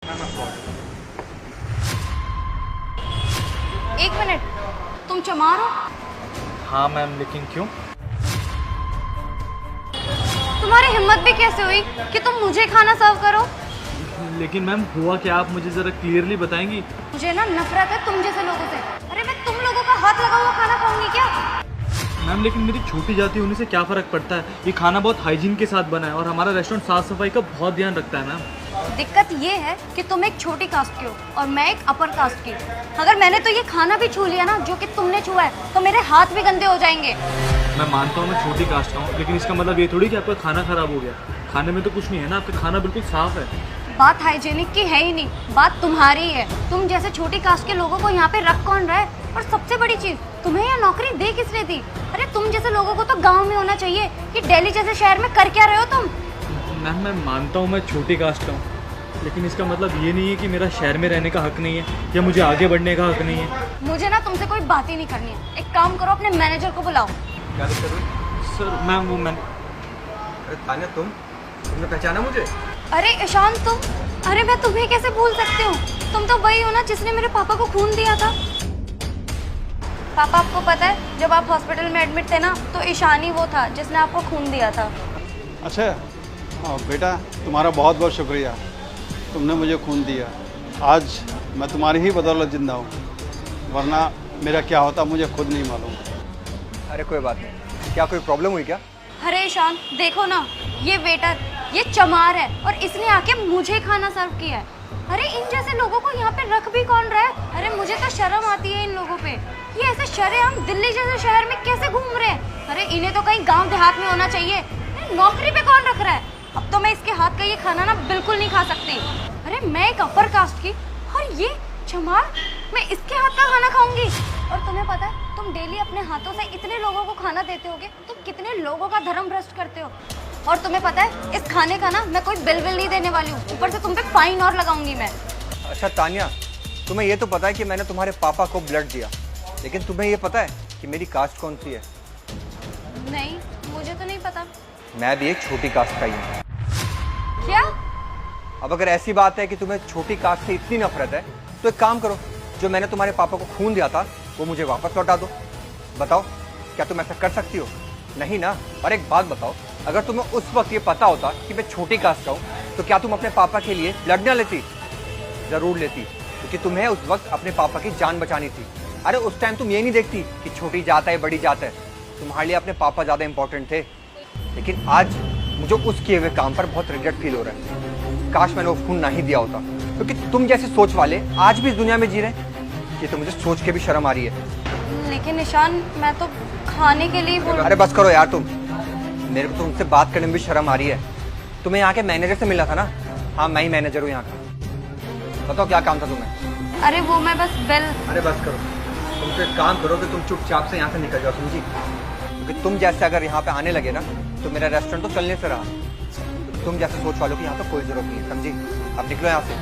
एक मिनट, तुम चमार हो? हाँ मैम, लेकिन क्यों? तुम्हारी हिम्मत भी कैसे हुई कि तुम मुझे खाना सर्व करो? लेकिन मैम हुआ क्या, आप मुझे ज़रा क्लियरली बताएंगी? मुझे ना नफरत है तुम जैसे लोगों से। अरे मैं तुम लोगों का हाथ लगा हुआ खाना खाऊंगी क्या? मैम लेकिन मेरी छोटी जाति होने से क्या फ़र्क पड़ता है? ये खाना बहुत हाइजीन के साथ बना है और हमारा रेस्टोरेंट साफ़ सफाई का बहुत ध्यान रखता है मैम। दिक्कत ये है कि तुम एक छोटी कास्ट के हो और मैं एक अपर कास्ट की। अगर मैंने तो ये खाना भी छू लिया ना जो कि तुमने छुआ है, तो मेरे हाथ भी गंदे हो जाएंगे। मैं मानता हूँ मैं छोटी कास्ट का हूँ, लेकिन इसका मतलब ये थोड़ी कि आपका खाना ख़राब हो गया। खाने में तो कुछ नहीं है ना, आपका खाना बिल्कुल साफ़ है। बात हाइजीनिक की है ही नहीं, बात तुम्हारी है। तुम जैसे छोटी कास्ट के लोगों को यहाँ पे रख कौन रहा है? और सबसे बड़ी चीज, तुम्हें यह नौकरी दे किसने दी? अरे तुम जैसे लोगों को तो गांव में होना चाहिए, कि दिल्ली जैसे शहर में कर क्या रहे हो तुम? मैम मैं मानता हूँ मैं छोटी कास्ट का हूँ, लेकिन इसका मतलब ये नहीं है कि मेरा शहर में रहने का हक नहीं है या मुझे आगे बढ़ने का हक नहीं है। मुझे ना तुमसे कोई बात ही नहीं करनी है। एक काम करो, अपने मैनेजर को बुलाओ। क्या दिक्कत हुई? सर मैम वो मैंने अरे तान्या, तुमने पहचाना मुझे? अरे ईशान तुम, अरे मैं तुम्हें कैसे भूल सकती हूँ? तुम तो वही हो ना जिसने मेरे पापा को खून दिया था। पापा, आपको पता है जब आप हॉस्पिटल में एडमिट थे ना, तो ईशान ही वो था जिसने आपको खून दिया था। अच्छा बेटा, तुम्हारा बहुत बहुत शुक्रिया, तुमने मुझे खून दिया। आज मैं तुम्हारी ही बदौलत जिंदा हूँ, वरना मेरा क्या होता मुझे खुद नहीं मालूम। अरे कोई बात नहीं, क्या कोई प्रॉब्लम हुई क्या? अरे ईशान देखो ना, ये वेटर, ये चमार है और इसने आके मुझे खाना सर्व किया है। अरे इन जैसे लोगों को यहाँ पे रख भी कौन रहा है? अरे मुझे तो शर्म आती है इन लोगों पे। ये ऐसे शरेआम दिल्ली जैसे शहर में कैसे घूम रहे हैं? अरे इन्हें तो कहीं गांव देहात में होना चाहिए। नौकरी पे कौन रख रहा है? अब तो मैं इसके हाथ का ये खाना ना बिल्कुल नहीं खा सकती। अरे मैं एक अपर कास्ट की और ये चमार, मैं इसके हाथ का खाना खाऊंगी? और तुम्हें पता है, तुम डेली अपने हाथों से इतने लोगों को खाना देते होगे, तुम कितने लोगों का धर्म भ्रष्ट करते हो। और तुम्हें पता है, इस खाने का ना मैं कोई बिल नहीं देने वाली हूँ, ऊपर से तुम पे फाइन और लगाऊंगी मैं। अच्छा तान्या, तुम्हें ये तो पता है कि मैंने तुम्हारे पापा को ब्लड दिया, लेकिन तुम्हें ये पता है कि मेरी कास्ट कौन सी है? नहीं, मुझे तो नहीं पता। मैं भी एक छोटी कास्ट का ही हूँ। क्या? अब अगर ऐसी बात है कि तुम्हें छोटी कास्ट से इतनी नफरत है, तो एक काम करो, जो मैंने तुम्हारे पापा को खून दिया था वो मुझे वापस लौटा दो। बताओ, क्या तुम ऐसा कर सकती हो? नहीं ना। और एक बात बताओ, अगर तुम्हें उस वक्त ये पता होता कि मैं छोटी कास्ट का हूँ, तो क्या तुम अपने पापा के लिए ब्लड ना लेती? जरूर लेती, क्योंकि तुम्हें उस वक्त अपने पापा की जान बचानी थी। अरे उस टाइम तुम ये नहीं देखती कि छोटी जात है बड़ी जात है, तुम्हारे लिए अपने पापा ज्यादा इंपॉर्टेंट थे। लेकिन आज मुझे उस किए हुए काम पर बहुत रिग्रेट फील हो रहा है। काश मैंने वो खून नहीं दिया होता, क्योंकि तुम जैसे सोच वाले आज भी इस दुनिया में जी रहे हैं। ये तो मुझे सोच के भी शर्म आ रही है। लेकिन ईशान, मैं तो खाने के लिए बोल। अरे बस करो यार तुम, मेरे को तो तुमसे बात करने में भी शर्म आ रही है। तुम्हें यहाँ के मैनेजर से मिला था ना? हाँ, मैं ही मैनेजर हूँ यहाँ का। बताओ क्या काम था तुम्हें? अरे वो मैं बस बिल। अरे बस करो, तुम तो एक काम करो कि तुम चुपचाप से यहाँ से निकल जाओ, समझी? क्योंकि तुम जैसे अगर यहाँ पे आने लगे ना, तो मेरा रेस्टोरेंट तो चलने से रहा। तुम जैसे सोच वालों की यहाँ पे कोई जरूरत नहीं है, समझी? अब निकलो यहाँ से।